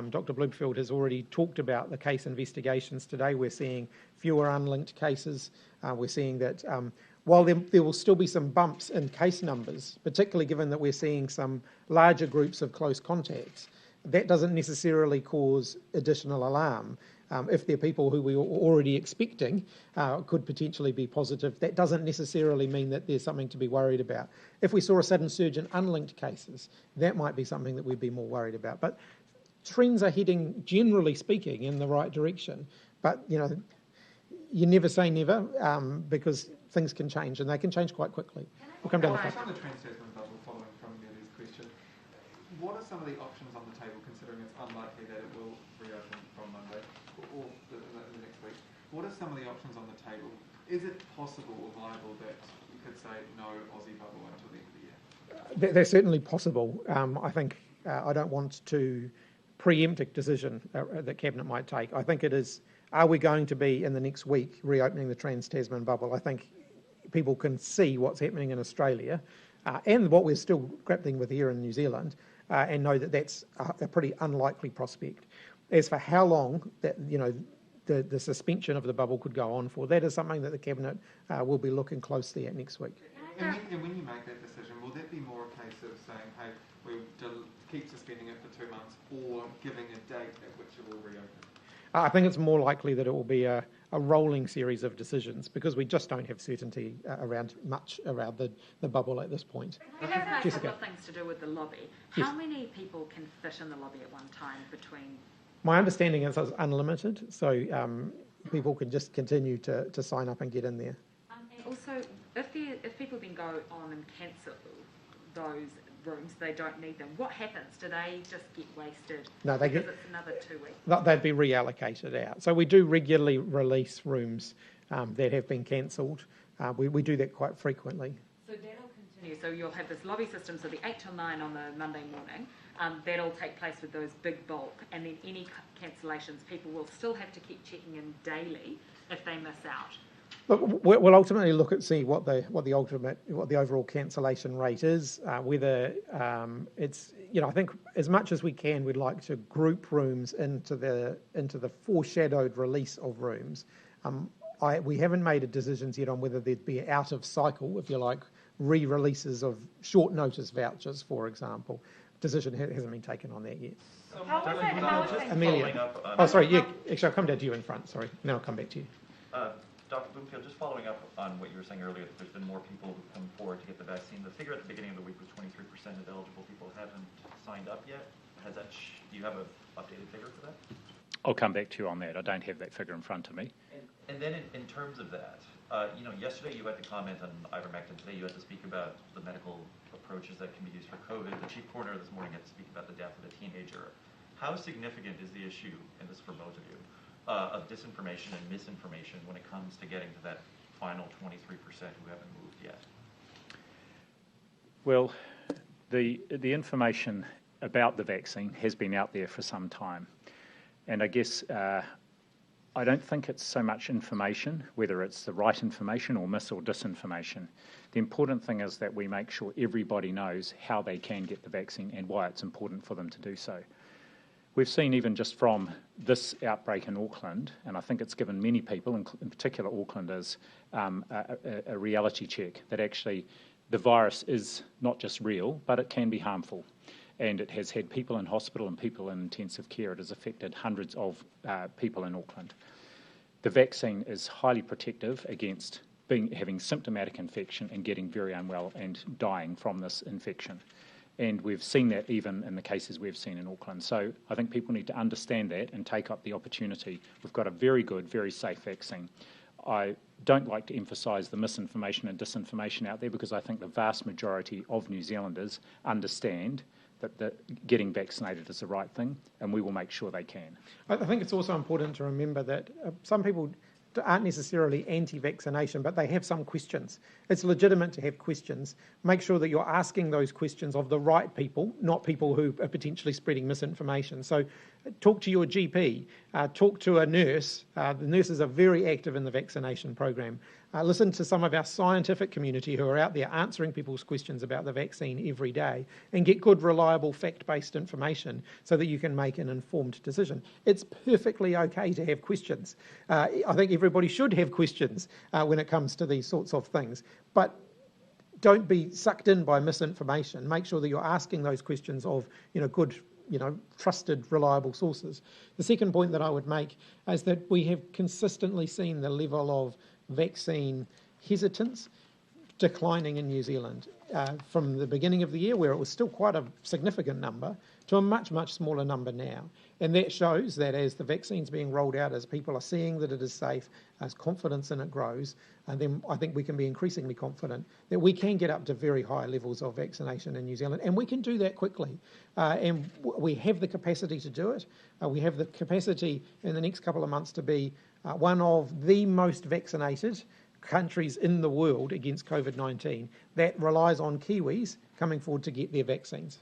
Dr. Bloomfield has already talked about the case investigations today. We're seeing fewer unlinked cases. We're seeing that while there will still be some bumps in case numbers, particularly given that we're seeing some larger groups of close contacts, that doesn't necessarily cause additional alarm. If there are people who we were already expecting could potentially be positive, that doesn't necessarily mean that there's something to be worried about. If we saw a sudden surge in unlinked cases, that might be something that we'd be more worried about. But trends are heading, generally speaking, in the right direction. But, you know, you never say never because things can change, and they can change quite quickly. We'll come down the front. On the trans-Tasman bubble, following from Millie's question, what are some of the options on the table, considering it's unlikely that it will reopen from Monday or the next week? What are some of the options on the table? Is it possible or viable that you could say no Aussie bubble until the end of the year? They're certainly possible. I think I don't want to preempt a decision that Cabinet might take. I think it is, are we going to be in the next week reopening the trans-Tasman bubble? I think people can see what's happening in Australia and what we're still grappling with here in New Zealand and know that that's a pretty unlikely prospect. As for how long that, you know, the suspension of the bubble could go on for, that is something that the Cabinet will be looking closely at next week. And when you make that decision, will that be more a case of saying, hey, we'll keep suspending it for 2 months, or giving a date at which it will reopen? I think it's more likely that it will be a rolling series of decisions because we just don't have certainty around the bubble at this point. It has a Jessica. couple of things to do with the lobby. Yes. How many people can fit in the lobby at one time between? My understanding is it's unlimited, so people can just continue to sign up and get in there. And also, if people then go on and cancel those rooms, they don't need them, what happens? Do they just get wasted? No, they because get. It's another 2 weeks. They'd be reallocated out. So we do regularly release rooms that have been cancelled. We do that quite frequently. So that'll continue. So you'll have this lobby system, so the 8 till 9 on the Monday morning, that'll take place with those big bulk, and then any cancellations, people will still have to keep checking in daily if they miss out. Look, we'll ultimately look at see what the overall cancellation rate is. Whether it's, you know, I think as much as we can, we'd like to group rooms into the foreshadowed release of rooms. We haven't made decisions yet on whether there'd be out of cycle, if you like, re-releases of short notice vouchers, for example. Decision hasn't been taken on that yet. Amelia. Oh, sorry. Yeah, actually, I'll come down to you in front. Sorry. Then I'll come back to you. Dr. Bloomfield, just following up on what you were saying earlier, that there's been more people who've come forward to get the vaccine. The figure at the beginning of the week was 23% of eligible people haven't signed up yet. Has that? Do you have an updated figure for that? I'll come back to you on that. I don't have that figure in front of me. And then in terms of that, you know, yesterday you had to comment on ivermectin. Today you had to speak about the medical approaches that can be used for COVID. The chief coroner this morning had to speak about the death of a teenager. How significant is the issue, and this is for both of you, of disinformation and misinformation when it comes to getting to that final 23% who haven't moved yet? Well, the information about the vaccine has been out there for some time. And I guess I don't think it's so much information, whether it's the right information or mis or disinformation. The important thing is that we make sure everybody knows how they can get the vaccine and why it's important for them to do so. We've seen even just from this outbreak in Auckland, and I think it's given many people, in particular Aucklanders, a reality check that actually the virus is not just real, but it can be harmful. And it has had people in hospital and people in intensive care. It has affected hundreds of people in Auckland. The vaccine is highly protective against having symptomatic infection and getting very unwell and dying from this infection. And we've seen that even in the cases we've seen in Auckland. So I think people need to understand that and take up the opportunity. We've got a very good, very safe vaccine. I don't like to emphasise the misinformation and disinformation out there, because I think the vast majority of New Zealanders understand that getting vaccinated is the right thing, and we will make sure they can. I think it's also important to remember that some people aren't necessarily anti-vaccination, but they have some questions. It's legitimate to have questions. Make sure that you're asking those questions of the right people, not people who are potentially spreading misinformation. So talk to your GP, talk to a nurse. The nurses are very active in the vaccination program. Listen to some of our scientific community who are out there answering people's questions about the vaccine every day, and get good, reliable, fact-based information so that you can make an informed decision. It's perfectly okay to have questions. I think everybody should have questions when it comes to these sorts of things, but don't be sucked in by misinformation. Make sure that you're asking those questions of good, trusted, reliable sources. The second point that I would make is that we have consistently seen the level of vaccine hesitance declining in New Zealand from the beginning of the year, where it was still quite a significant number, to a much, much smaller number now. And that shows that as the vaccine's being rolled out, as people are seeing that it is safe, as confidence in it grows, and then I think we can be increasingly confident that we can get up to very high levels of vaccination in New Zealand, and we can do that quickly. And we have the capacity to do it. We have the capacity in the next couple of months to be one of the most vaccinated countries in the world against Covid-19. That relies on Kiwis coming forward to get their vaccines.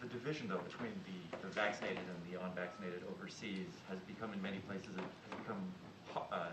The division, though, between the vaccinated and the unvaccinated overseas has become, in many places,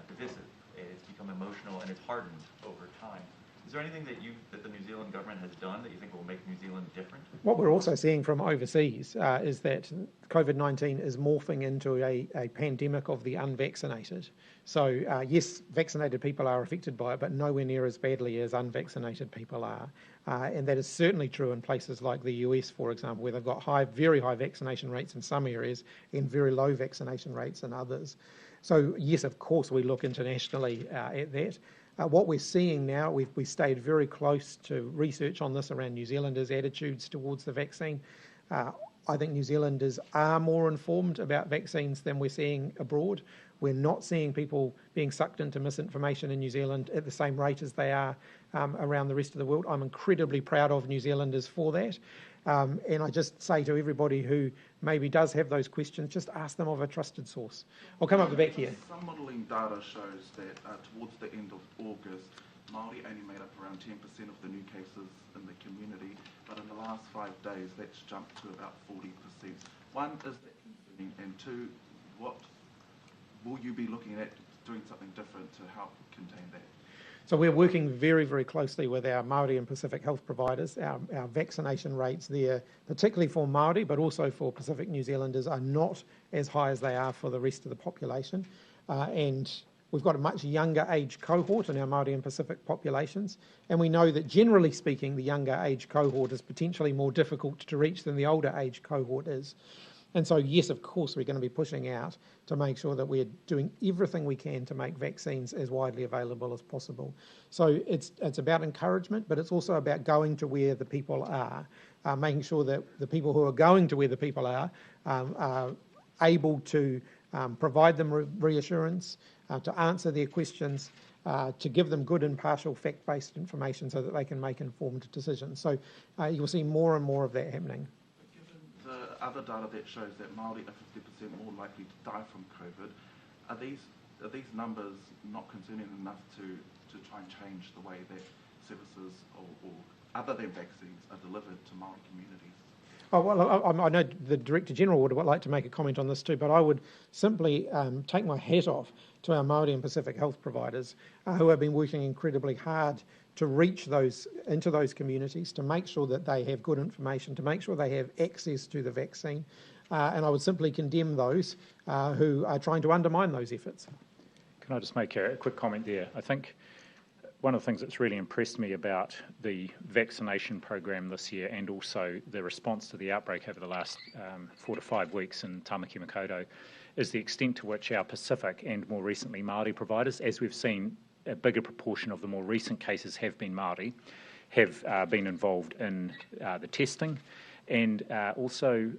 divisive. It's become emotional, and it's hardened over time. Is there anything that the New Zealand government has done that you think will make New Zealand different? What we're also seeing from overseas is that COVID-19 is morphing into a pandemic of the unvaccinated. So yes, vaccinated people are affected by it, but nowhere near as badly as unvaccinated people are. And that is certainly true in places like the US, for example, where they've got very high vaccination rates in some areas and very low vaccination rates in others. So yes, of course, we look internationally at that. What we're seeing now, we've stayed very close to research on this around New Zealanders' attitudes towards the vaccine. I think New Zealanders are more informed about vaccines than we're seeing abroad. We're not seeing people being sucked into misinformation in New Zealand at the same rate as they are around the rest of the world. I'm incredibly proud of New Zealanders for that. And I just say to everybody who maybe does have those questions, just ask them of a trusted source. I'll come up the back here. Some modelling data shows that towards the end of August, Māori only made up around 10% of the new cases in the community, but in the last 5 days that's jumped to about 40%. One, is that concerning? And two, what will you be looking at doing something different to help contain that? So we're working very, very closely with our Māori and Pacific health providers. Our vaccination rates there, particularly for Māori, but also for Pacific New Zealanders, are not as high as they are for the rest of the population. And we've got a much younger age cohort in our Māori and Pacific populations. And we know that generally speaking, the younger age cohort is potentially more difficult to reach than the older age cohort is. And so, yes, of course, we're going to be pushing out to make sure that we're doing everything we can to make vaccines as widely available as possible. So it's about encouragement, but it's also about going to where the people are, making sure that the people who are going to where the people are able to provide them reassurance, to answer their questions, to give them good, impartial, fact-based information so that they can make informed decisions. So you'll see more and more of that happening. The other data that shows that Māori are 50% more likely to die from COVID, are these numbers not concerning enough to try and change the way that services or other than vaccines are delivered to Māori communities? Oh, well, I know the Director General would like to make a comment on this too, but I would simply take my hat off to our Māori and Pacific health providers who have been working incredibly hard to reach into those communities, to make sure that they have good information, to make sure they have access to the vaccine. And I would simply condemn those who are trying to undermine those efforts. Can I just make a quick comment there? I think one of the things that's really impressed me about the vaccination program this year, and also the response to the outbreak over the last 4 to 5 weeks in Tamaki Makaurau, is the extent to which our Pacific and more recently Māori providers, as we've seen a bigger proportion of the more recent cases have been Māori, have been involved in the testing, and also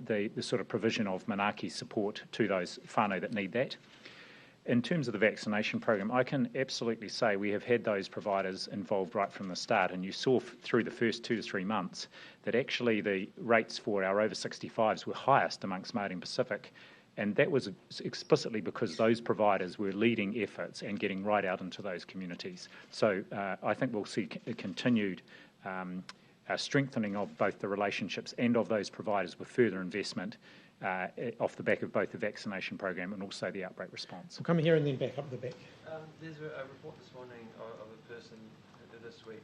the sort of provision of manaaki support to those whānau that need that. In terms of the vaccination program, I can absolutely say we have had those providers involved right from the start, and you saw through the first 2 to 3 months that actually the rates for our over 65s were highest amongst Māori and Pacific, and that was explicitly because those providers were leading efforts and getting right out into those communities. So I think we'll see a continued strengthening of both the relationships and of those providers with further investment off the back of both the vaccination program and also the outbreak response. We'll come here and then back up the back. There's a report this morning of a person who this week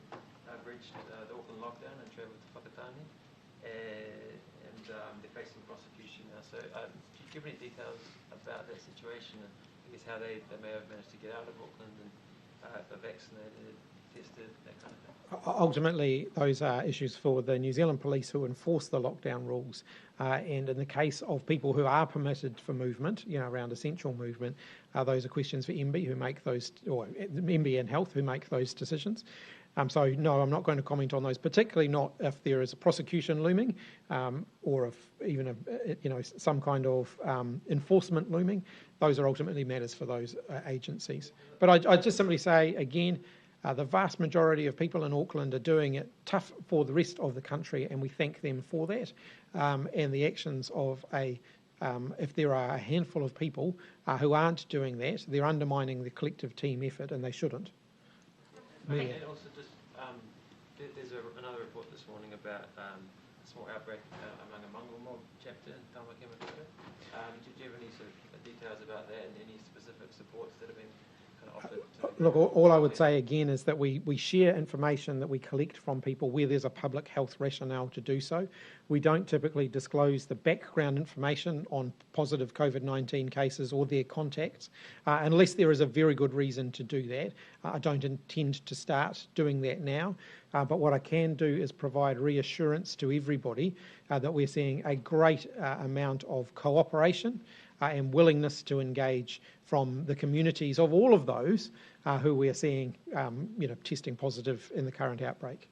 breached the Auckland lockdown and travelled to Whakatane, and they're facing prosecution now. So do you give any details about that situation, and I guess how they may have managed to get out of Auckland, and if they're vaccinated, tested, that kind of thing? Ultimately, those are issues for the New Zealand police who enforce the lockdown rules. And in the case of people who are permitted for movement, around essential movement, those are questions for MB who make those, or MB and Health who make those decisions. So no, I'm not going to comment on those, particularly not if there is a prosecution looming, or if even some kind of enforcement looming. Those are ultimately matters for those agencies. But I just simply say again, the vast majority of people in Auckland are doing it tough for the rest of the country, and we thank them for that. And the actions of if there are a handful of people who aren't doing that, they're undermining the collective team effort, and they shouldn't. And also just, there's another report this morning about a small outbreak among a Mongol mob chapter in Tamakema. Did you have any sort of details about that and any specific supports that have been kind of offered? Look, all I would say again is that we share information that we collect from people where there's a public health rationale to do so. We don't typically disclose the background information on positive COVID-19 cases or their contacts unless there is a very good reason to do that. I don't intend to start doing that now, but what I can do is provide reassurance to everybody that we're seeing a great amount of cooperation and willingness to engage from the communities of all of those who we are seeing, testing positive in the current outbreak.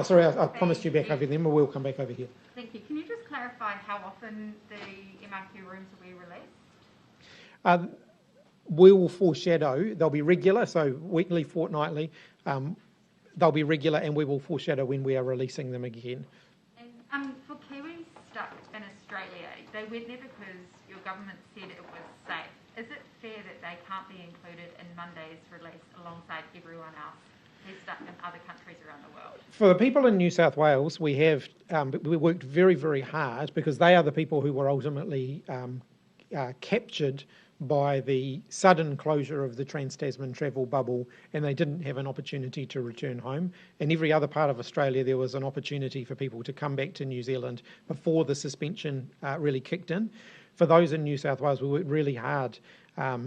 Sorry, I promised you back over there, but we'll come back over here. Thank you. Can you just clarify how often the MRQ rooms will be released? We will foreshadow. They'll be regular, so weekly, fortnightly. They'll be regular, and we will foreshadow when we are releasing them again. And for Kiwis stuck in Australia, they went there because your government said it was safe. Is it fair that they can't be included in Monday's release alongside everyone else who's stuck in other countries around the world? For the people in New South Wales, we worked very, very hard because they are the people who were ultimately captured by the sudden closure of the Trans-Tasman travel bubble, and they didn't have an opportunity to return home. In every other part of Australia, there was an opportunity for people to come back to New Zealand before the suspension really kicked in. For those in New South Wales, we worked really hard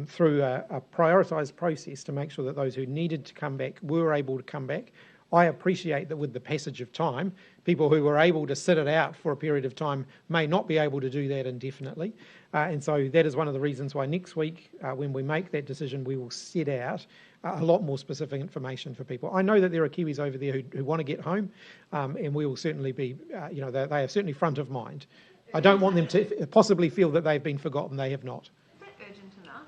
through a prioritised process to make sure that those who needed to come back were able to come back. I appreciate that with the passage of time, people who were able to sit it out for a period of time may not be able to do that indefinitely. And so that is one of the reasons why next week, when we make that decision, we will set out a lot more specific information for people. I know that there are Kiwis over there who want to get home, and we will certainly be, they are certainly front of mind. I don't want them to possibly feel that they've been forgotten. They have not. Is that urgent enough?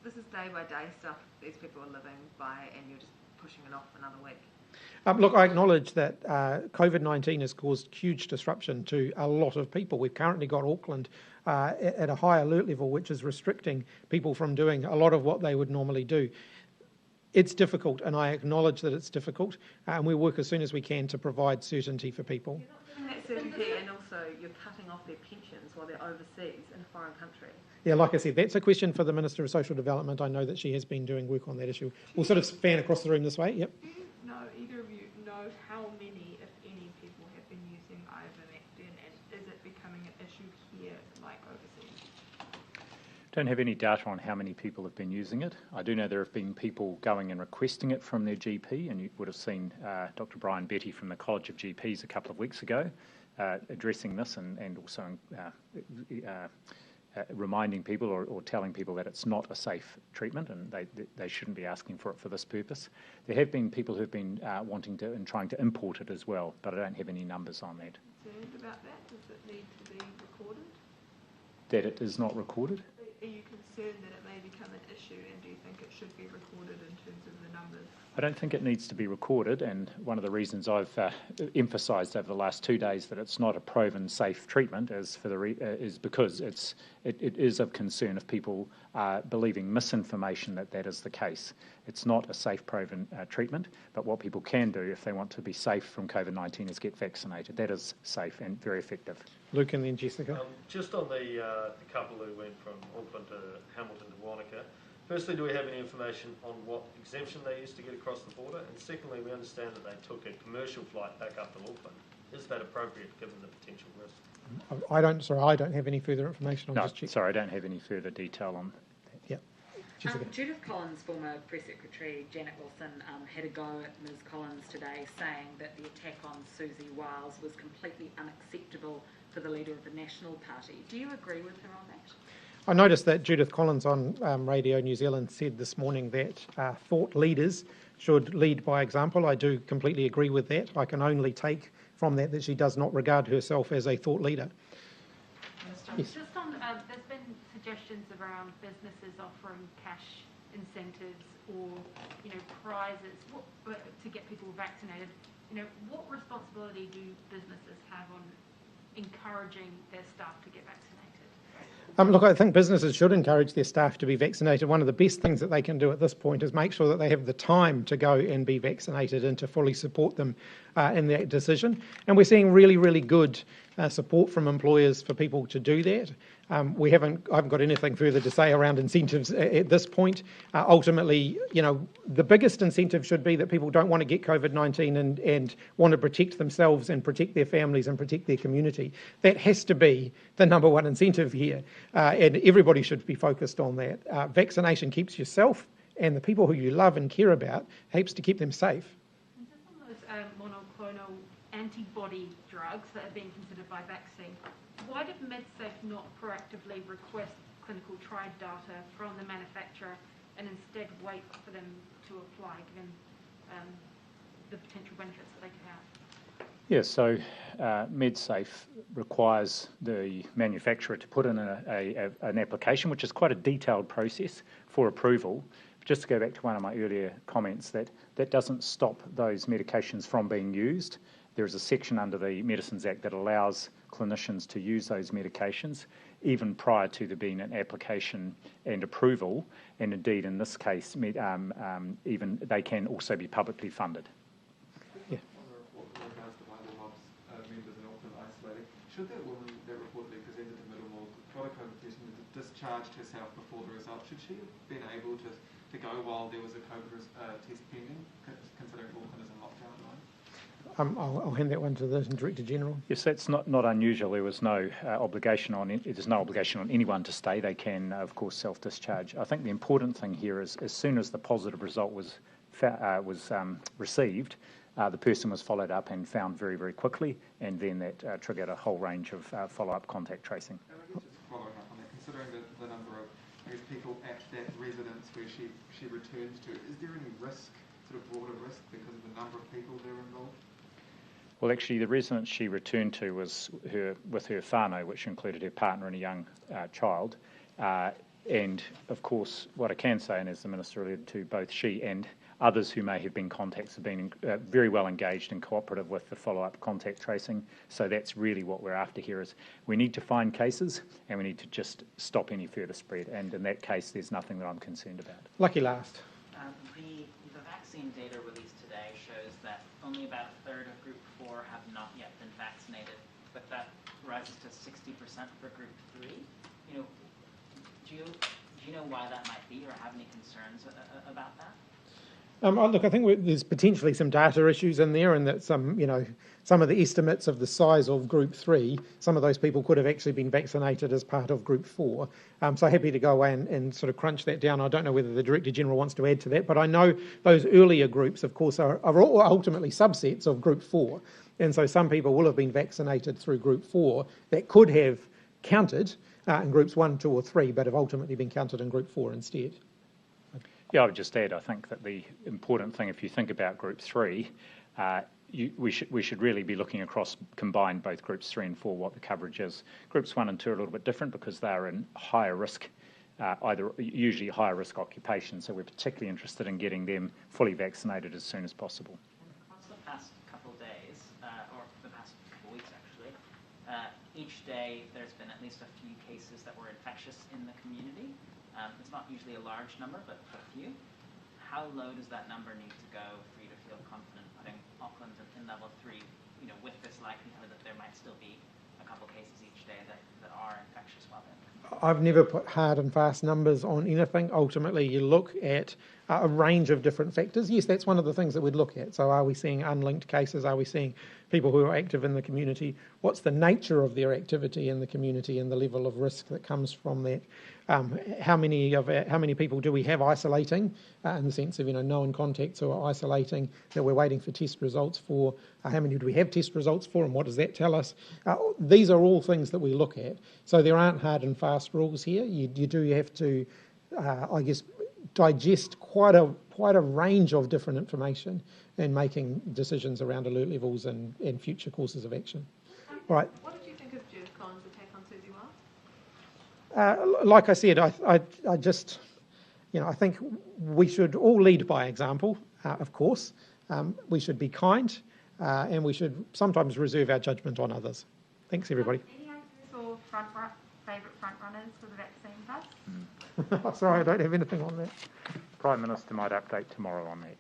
This is day by day stuff these people are living by, and you're just pushing it off another week. Look, I acknowledge that COVID-19 has caused huge disruption to a lot of people. We've currently got Auckland at a high alert level, which is restricting people from doing a lot of what they would normally do. It's difficult, and I acknowledge that it's difficult, and we work as soon as we can to provide certainty for people. You're not giving that certainty, and also you're cutting off their pensions while they're overseas in a foreign country. Yeah, like I said, that's a question for the Minister of Social Development. I know that she has been doing work on that issue. We'll sort of span across the room this way. Yep. No, either of you know how many, if any, people have been using ivermectin, and is it becoming an issue here like overseas? Don't have any data on how many people have been using it. I do know there have been people going and requesting it from their GP, and you would have seen Dr. Brian Betty from the College of GPs a couple of weeks ago addressing this and also reminding people or telling people that it's not a safe treatment and they shouldn't be asking for it for this purpose. There have been people who've been wanting to and trying to import it as well, but I don't have any numbers on that. Concerned about that? Does it need to be recorded? That it is not recorded? Are you concerned that it may become an issue, and do you think it should be recorded in terms of the numbers? I don't think it needs to be recorded, and one of the reasons I've emphasised over the last 2 days that it's not a proven safe treatment is because it is of concern if people are believing misinformation that is the case. It's not a safe proven treatment, but what people can do if they want to be safe from COVID-19 is get vaccinated. That is safe and very effective. Luke and then Jessica. Just on the couple who went from Auckland to Hamilton to Wanaka, firstly, do we have any information on what exemption they used to get across the border? And secondly, we understand that they took a commercial flight back up to Auckland. Is that appropriate given the potential risk? I don't have any further information. Sorry, I don't have any further detail on that. Yeah. Judith Collins, former Press Secretary Janet Wilson, had a go at Ms Collins today, saying that the attack on Susie Wiles was completely unacceptable for the leader of the National Party. Do you agree with her on that? I noticed that Judith Collins on Radio New Zealand said this morning that thought leaders should lead by example. I do completely agree with that. I can only take from that she does not regard herself as a thought leader. Yes. Just on, there's been suggestions around businesses offering cash incentives or, prizes to get people vaccinated. What responsibility do businesses have on encouraging their staff to get vaccinated? Look, I think businesses should encourage their staff to be vaccinated. One of the best things that they can do at this point is make sure that they have the time to go and be vaccinated and to fully support them in that decision. And we're seeing really, really good support from employers for people to do that. I haven't got anything further to say around incentives at this point. Ultimately, the biggest incentive should be that people don't want to get COVID-19 and want to protect themselves and protect their families and protect their community. That has to be the number one incentive here, and everybody should be focused on that. Vaccination keeps yourself and the people who you love and care about, helps to keep them safe. And just on those monoclonal antibody drugs that are being considered by vaccine, why did MedSafe not proactively request clinical trial data from the manufacturer and instead wait for them to apply, given the potential benefits that they could have? Yes, so MedSafe requires the manufacturer to put in an application, which is quite a detailed process for approval. Just to go back to one of my earlier comments, that doesn't stop those medications from being used. There is a section under the Medicines Act that allows clinicians to use those medications even prior to there being an application and approval, and indeed in this case even they can also be publicly funded. Yeah. With regards to one of the mob's members in Auckland isolating, should that woman that reportedly presented to Middlemore, got a COVID test and discharged herself before the result, should she have been able to go while there was a COVID test pending, considering Auckland is in lockdown at the moment? I'll hand that one to the Director General. Yes, that's not unusual. There was no obligation on it. There's no obligation on anyone to stay. They can, of course, self-discharge. I think the important thing here is, as soon as the positive result was received, the person was followed up and found very, very quickly, and then that triggered a whole range of follow-up contact tracing. Just following up on that, considering the number of people at that residence where she returned to, is there any risk, sort of broader risk, because of the number of people there involved? Well, actually, the residence she returned to was with her whānau, which included her partner and a young child. And, of course, what I can say, and as the Minister alluded to, both she and others who may have been contacts have been very well engaged and cooperative with the follow-up contact tracing. So that's really what we're after here, is we need to find cases and we need to just stop any further spread. And in that case, there's nothing that I'm concerned about. Lucky last. The vaccine data released today shows that only about a third of Group 4 have not yet been vaccinated, but that rises to 60% for Group 3. Do you know why that might be, or have any concerns about that? Look, I think there's potentially some data issues in there, and that some of the estimates of the size of Group 3, some of those people could have actually been vaccinated as part of Group 4. So happy to go away and sort of crunch that down. I don't know whether the Director General wants to add to that, but I know those earlier groups, of course, are ultimately subsets of Group 4. And so some people will have been vaccinated through Group 4 that could have counted in groups 1, 2 or 3, but have ultimately been counted in group 4 instead. Yeah, I would just add, I think that the important thing, if you think about group 3, we should really be looking across combined both groups 3 and 4, what the coverage is. Groups 1 and 2 are a little bit different because they're in higher risk, usually higher risk occupations, so we're particularly interested in getting them fully vaccinated as soon as possible. Across the past couple of days, or the past couple of weeks actually, each day there's been at least a few cases that were infectious in the community. It's not usually a large number, but a few. How low does that number need to go for you to feel confident putting Auckland in level 3, with this likelihood that there might still be a couple cases each day that are infectious while they're in the community? I've never put hard and fast numbers on anything. Ultimately, you look at a range of different factors. Yes, that's one of the things that we'd look at. So are we seeing unlinked cases? Are we seeing people who are active in the community? What's the nature of their activity in the community and the level of risk that comes from that? How many people do we have isolating in the sense of known contacts who are isolating that we're waiting for test results for? How many do we have test results for, and what does that tell us? These are all things that we look at. So there aren't hard and fast rules here. You do have to, I guess, digest quite a range of different information in making decisions around alert levels and future courses of action. All right. What did you think of Jeff Collins' attack on Susie Wild? Like I said, I just, I think we should all lead by example, of course. We should be kind, and we should sometimes reserve our judgment on others. Thanks, everybody. Any ideas or favourite front runners for the vaccine bus? Sorry, I don't have anything on that. Prime Minister might update tomorrow on that.